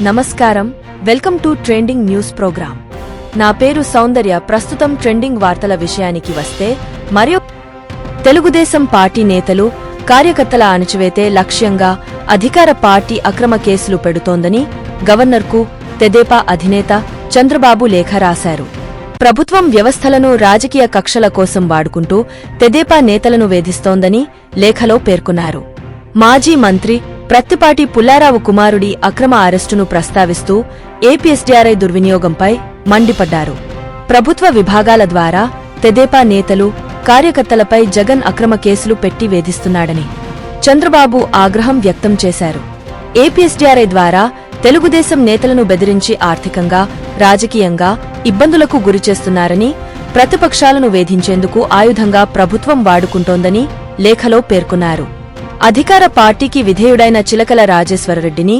నమస్కారం, welcome to trending news program. నా పేరు సౌందర్య. ప్రస్తుతం ట్రెండింగ్ వార్తల విషయానికి వస్తే, మరియు తెలుగుదేశం పార్టీ నేతలు, కార్యకర్తల అణచివేతే లక్ష్యంగా అధికార పార్టీ అక్రమ కేసులు పెడుతోందని గవర్నర్కు తెదేపా అధినేత చంద్రబాబు లేఖ రాశారు. ప్రభుత్వం వ్యవస్థలను రాజకీయ కక్షల కోసం వాడుకుంటూ తెదేపా నేతలను వేధిస్తోందని లేఖలో పేర్కొన్నారు. మాజీ మంత్రి ప్రత్తిపాటి పుల్లారావు కుమారుడి అక్రమ అరెస్టును ప్రస్తావిస్తూ ఏపీఎస్డీఆర్ఐ దుర్వినియోగంపై మండిపడ్డారు. ప్రభుత్వ విభాగాల ద్వారా తెదేపా నేతలు, కార్యకర్తలపై జగన్ అక్రమ కేసులు పెట్టి వేధిస్తున్నాడని చంద్రబాబు ఆగ్రహం వ్యక్తం చేశారు. ఏపీఎస్డీఆర్ఐ ద్వారా తెలుగుదేశం నేతలను బెదిరించి ఆర్థికంగా, రాజకీయంగా ఇబ్బందులకు గురిచేస్తున్నారని, ప్రతిపక్షాలను వేధించేందుకు ఆయుధంగా ప్రభుత్వం వాడుకుంటోందని లేఖలో పేర్కొన్నారు. అధికార పార్టీకి విధేయుడైన చిలకల రాజేశ్వరరెడ్డిని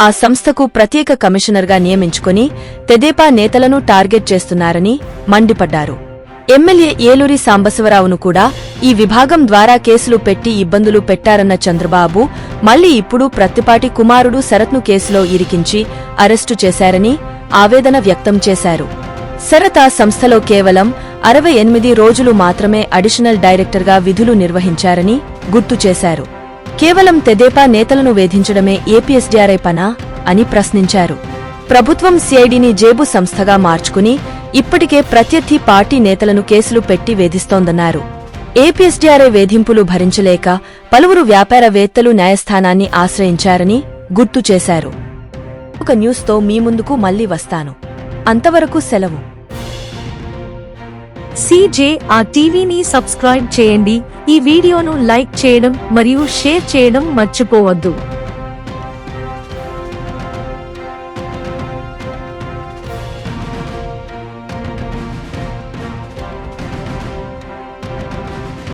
ఆ సంస్థకు ప్రత్యేక కమిషనర్గా నియమించుకుని తెదేపా నేతలను టార్గెట్ చేస్తున్నారని మండిపడ్డారు. ఎమ్మెల్యే ఏలూరి సాంబశివరావును కూడా ఈ విభాగం ద్వారా కేసులు పెట్టి ఇబ్బందులు పెట్టారన్న చంద్రబాబు మళ్లీ ఇప్పుడు ప్రత్తిపాటి కుమారుడు శరత్ను కేసులో ఇరికించి అరెస్టు చేశారని ఆవేదన వ్యక్తం చేశారు. శరత్ ఆ సంస్థలో కేవలం 68 రోజులు మాత్రమే అడిషనల్ డైరెక్టర్గా విధులు నిర్వహించారని గుర్తు చేశారు. కేవలం తెదేపా నేతలను వేధించడమే ఏపీఎస్డీఆర్ఐ పనా అని ప్రశ్నించారు. ప్రభుత్వం సీఐడీని జేబు సంస్థగా మార్చుకుని ఇప్పటికే ప్రత్యర్థి పార్టీ నేతలను కేసులు పెట్టి వేధిస్తోందన్నారు. ఏపీఎస్డీఆర్ఐ వేధింపులు భరించలేక పలువురు వ్యాపారవేత్తలు న్యాయస్థానాన్ని ఆశ్రయించారని గుర్తు చేశారు. ఒక న్యూస్తో మీ ముందుకు మళ్లీ వస్తాను. అంతవరకు సెలవు. CJR టీవీని సబ్స్క్రైబ్ చేయండి. ఈ వీడియోను లైక్ చేయడం మరియు షేర్ చేయడం మర్చిపోవద్దు.